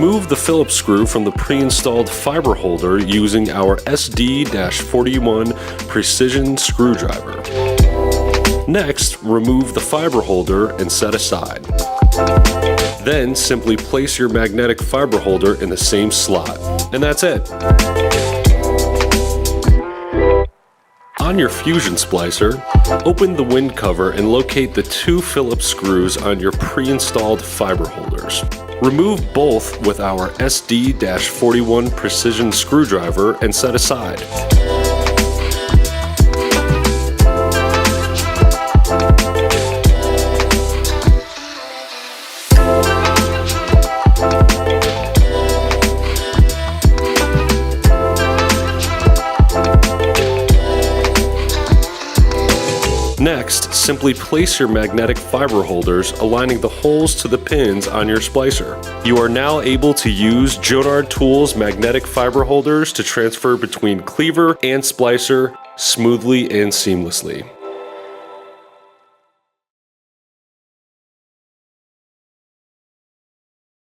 Remove the Phillips screw from the pre-installed fiber holder using our SD-41 precision screwdriver. Next, remove the fiber holder and set aside. Then simply place your magnetic fiber holder in the same slot. And that's it. On your Fusion splicer, open the wind cover and locate the 2 Phillips screws on your pre-installed fiber holders. Remove both with our SD-41 precision screwdriver and set aside. Next, simply place your magnetic fiber holders, aligning the holes to the pins on your splicer. You are now able to use Jonard Tools magnetic fiber holders to transfer between cleaver and splicer smoothly and seamlessly.